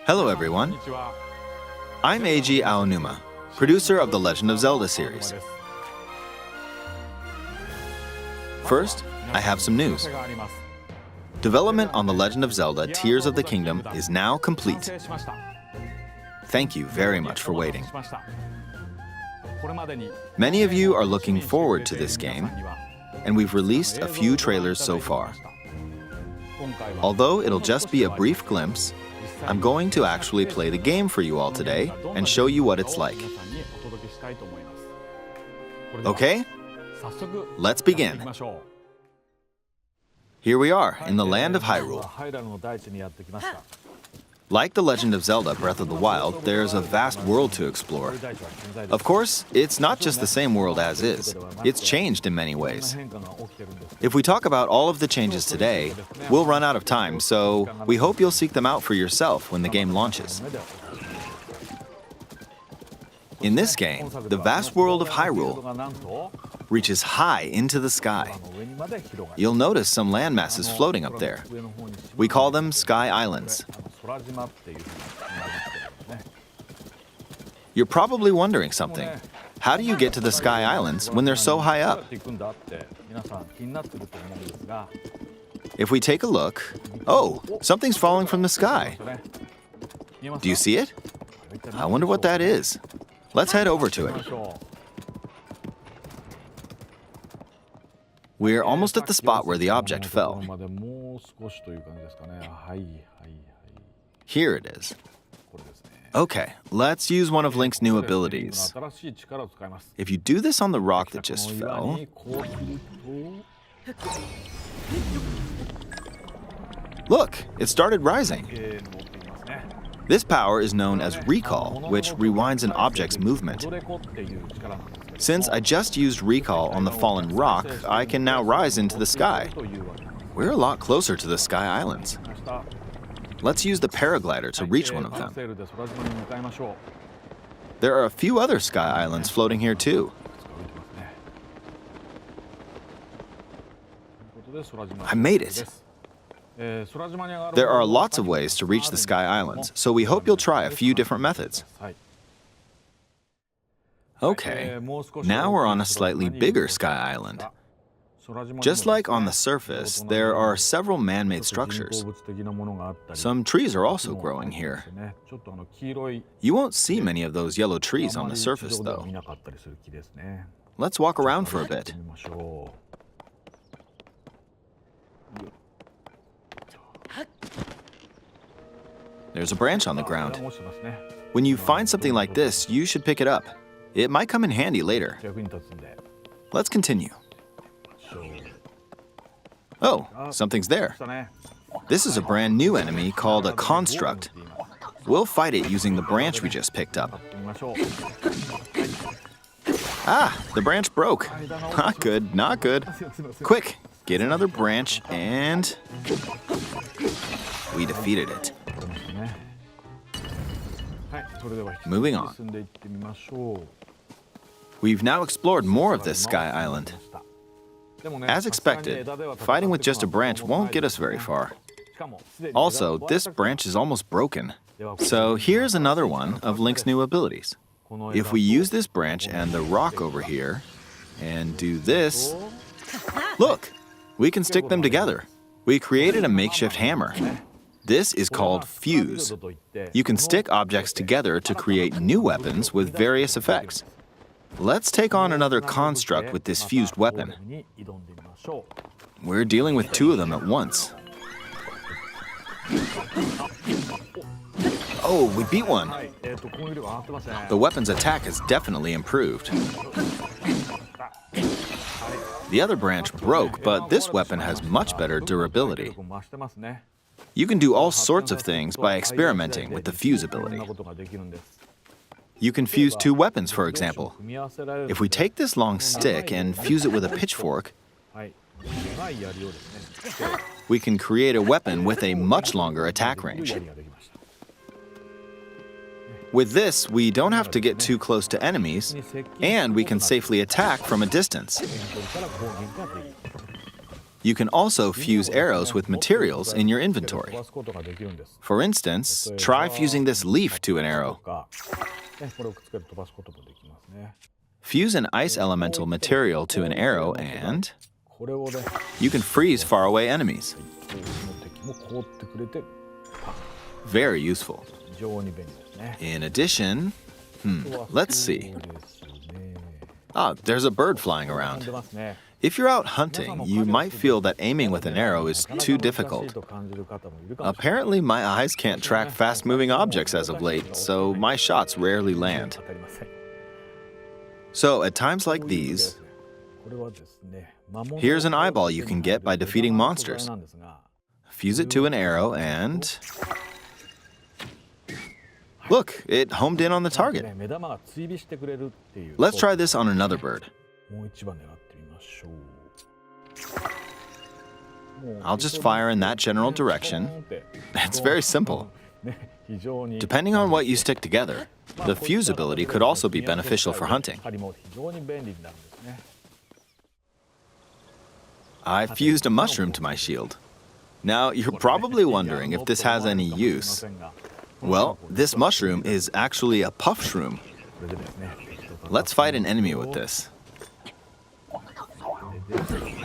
Hello everyone, I'm Eiji Aonuma, producer of the Legend of Zelda series. First, I have some news. Development on The Legend of Zelda Tears of the Kingdom is now complete. Thank you very much for waiting. Many of you are looking forward to this game, and we've released a few trailers so far. Although it'll just be a brief glimpse, I'm going to actually play the game for you all today and show you what it's like. Okay? Let's begin. Here we are in the land of Hyrule. Like The Legend of Zelda Breath of the Wild, there's a vast world to explore. Of course, it's not just the same world as is. It's changed in many ways. If we talk about all of the changes today, we'll run out of time, so we hope you'll seek them out for yourself when the game launches. In this game, the vast world of Hyrule reaches high into the sky. You'll notice some landmasses floating up there. We call them Sky Islands. You're probably wondering something. How do you get to the Sky Islands when they're so high up? If we take a look, oh, something's falling from the sky. Do you see it? I wonder what that is. Let's head over to it. We're almost at the spot where the object fell. Here it is. Okay, let's use one of Link's new abilities. If you do this on the rock that just fell... Look, it started rising. This power is known as Recall, which rewinds an object's movement. Since I just used Recall on the fallen rock, I can now rise into the sky. We're a lot closer to the Sky Islands. Let's use the paraglider to reach one of them. There are a few other Sky Islands floating here too. I made it. There are lots of ways to reach the Sky Islands, so we hope you'll try a few different methods. Okay, now we're on a slightly bigger Sky Island. Just like on the surface, there are several man-made structures. Some trees are also growing here. You won't see many of those yellow trees on the surface, though. Let's walk around for a bit. There's a branch on the ground. When you find something like this, you should pick it up. It might come in handy later. Let's continue. Oh, something's there. This is a brand new enemy called a construct. We'll fight it using the branch we just picked up. Ah, the branch broke. Not good, not good. Quick, get another branch and... we defeated it. Moving on. We've now explored more of this Sky Island. As expected, fighting with just a branch won't get us very far. Also, this branch is almost broken. So here's another one of Link's new abilities. If we use this branch and the rock over here, and do this, look, we can stick them together. We created a makeshift hammer. This is called Fuse. You can stick objects together to create new weapons with various effects. Let's take on another construct with this fused weapon. We're dealing with two of them at once. Oh, we beat one. The weapon's attack has definitely improved. The other branch broke, but this weapon has much better durability. You can do all sorts of things by experimenting with the fuse ability. You can fuse two weapons, for example. If we take this long stick and fuse it with a pitchfork, we can create a weapon with a much longer attack range. With this, we don't have to get too close to enemies, and we can safely attack from a distance. You can also fuse arrows with materials in your inventory. For instance, try fusing this leaf to an arrow. Fuse an ice elemental material to an arrow and you can freeze faraway enemies. Very useful. In addition, let's see. There's a bird flying around. If you're out hunting, you might feel that aiming with an arrow is too difficult. Apparently, my eyes can't track fast-moving objects as of late, so my shots rarely land. So, at times like these, here's an eyeball you can get by defeating monsters. Fuse it to an arrow and... Look, it homed in on the target. Let's try this on another bird. I'll just fire in that general direction. It's very simple. Depending on what you stick together, the fuse ability could also be beneficial for hunting. I fused a mushroom to my shield. Now, you're probably wondering if this has any use. Well, this mushroom is actually a puff shroom. Let's fight an enemy with this.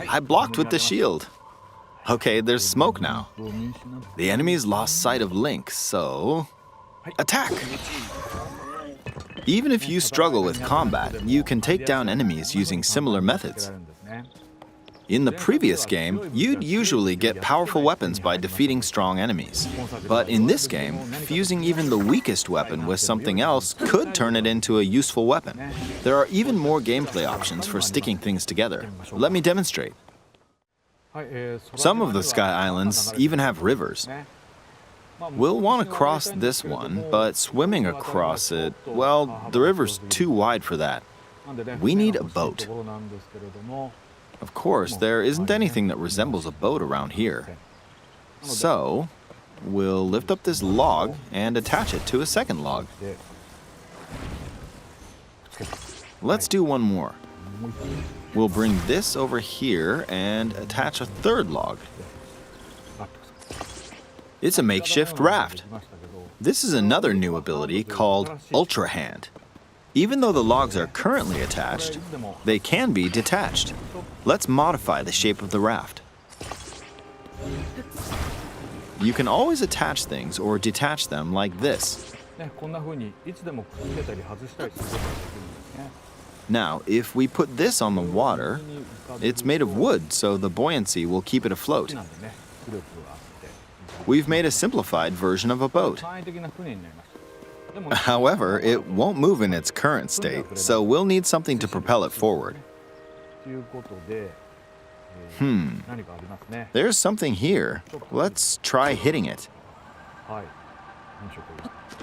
I blocked with the shield. Okay, there's smoke now. The enemy's lost sight of Link, so... attack! Even if you struggle with combat, you can take down enemies using similar methods. In the previous game, you'd usually get powerful weapons by defeating strong enemies. But in this game, fusing even the weakest weapon with something else could turn it into a useful weapon. There are even more gameplay options for sticking things together. Let me demonstrate. Some of the Sky Islands even have rivers. We'll want to cross this one, but swimming across it, well, the river's too wide for that. We need a boat. Of course, there isn't anything that resembles a boat around here. So, we'll lift up this log and attach it to a second log. Let's do one more. We'll bring this over here and attach a third log. It's a makeshift raft. This is another new ability called Ultra Hand. Even though the logs are currently attached, they can be detached. Let's modify the shape of the raft. You can always attach things or detach them like this. Now, if we put this on the water, it's made of wood, so the buoyancy will keep it afloat. We've made a simplified version of a boat. However, it won't move in its current state, so we'll need something to propel it forward. There's something here. Let's try hitting it.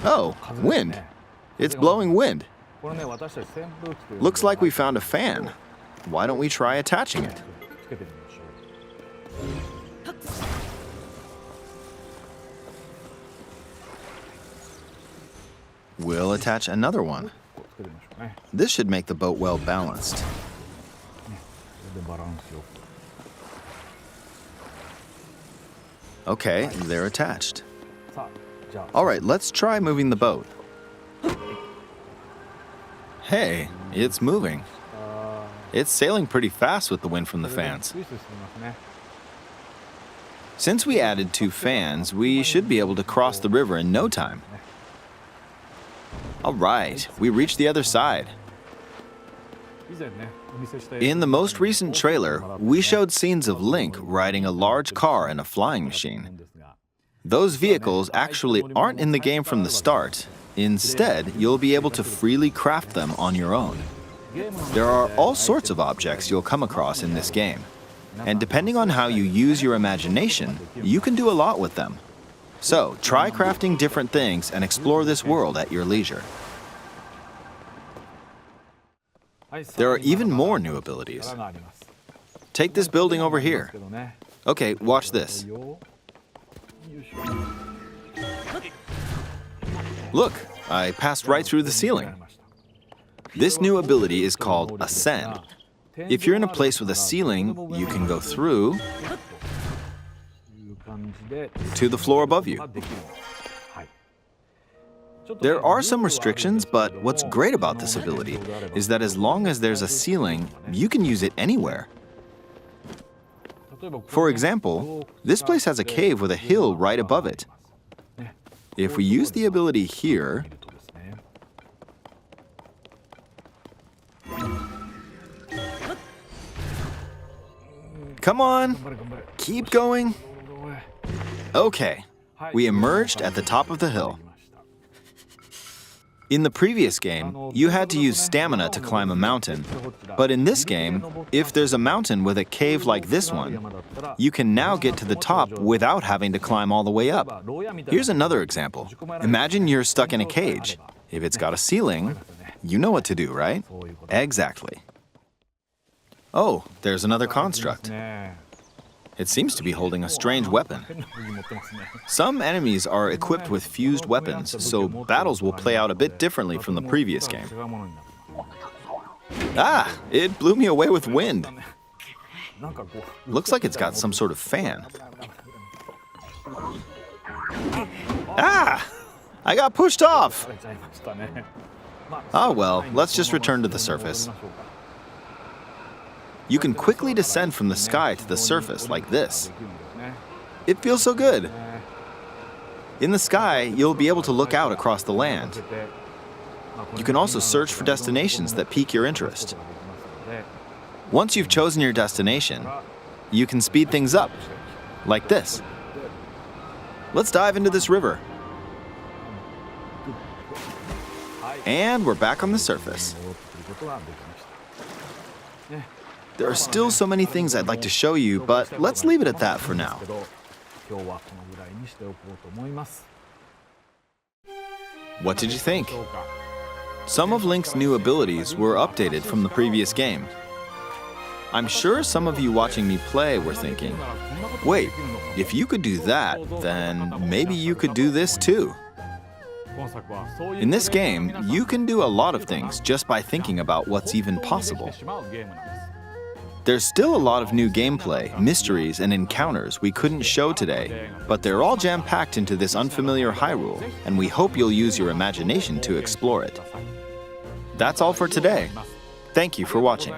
Oh, wind. It's blowing wind. Looks like we found a fan. Why don't we try attaching it? We'll attach another one. This should make the boat well balanced. Okay, they're attached. All right, let's try moving the boat. Hey, it's moving. It's sailing pretty fast with the wind from the fans. Since we added 2 fans, we should be able to cross the river in no time. All right, we reached the other side. In the most recent trailer, we showed scenes of Link riding a large car and a flying machine. Those vehicles actually aren't in the game from the start. Instead, you'll be able to freely craft them on your own. There are all sorts of objects you'll come across in this game. And depending on how you use your imagination, you can do a lot with them. So, try crafting different things and explore this world at your leisure. There are even more new abilities. Take this building over here. Okay, watch this. Look, I passed right through the ceiling. This new ability is called Ascend. If you're in a place with a ceiling, you can go through to the floor above you. There are some restrictions, but what's great about this ability is that as long as there's a ceiling, you can use it anywhere. For example, this place has a cave with a hill right above it. If we use the ability here, come on, keep going. Okay, we emerged at the top of the hill. In the previous game, you had to use stamina to climb a mountain. But in this game, if there's a mountain with a cave like this one, you can now get to the top without having to climb all the way up. Here's another example. Imagine you're stuck in a cage. If it's got a ceiling, you know what to do, right? Exactly. Oh, there's another construct. It seems to be holding a strange weapon. Some enemies are equipped with fused weapons, so battles will play out a bit differently from the previous game. Ah! It blew me away with wind. Looks like it's got some sort of fan. Ah! I got pushed off! Ah well, let's just return to the surface. You can quickly descend from the sky to the surface like this. It feels so good. In the sky, you'll be able to look out across the land. You can also search for destinations that pique your interest. Once you've chosen your destination, you can speed things up, like this. Let's dive into this river. And we're back on the surface. There are still so many things I'd like to show you, but let's leave it at that for now. What did you think? Some of Link's new abilities were updated from the previous game. I'm sure some of you watching me play were thinking, wait, if you could do that, then maybe you could do this too. In this game, you can do a lot of things just by thinking about what's even possible. There's still a lot of new gameplay, mysteries, and encounters we couldn't show today, but they're all jam-packed into this unfamiliar Hyrule, and we hope you'll use your imagination to explore it. That's all for today. Thank you for watching.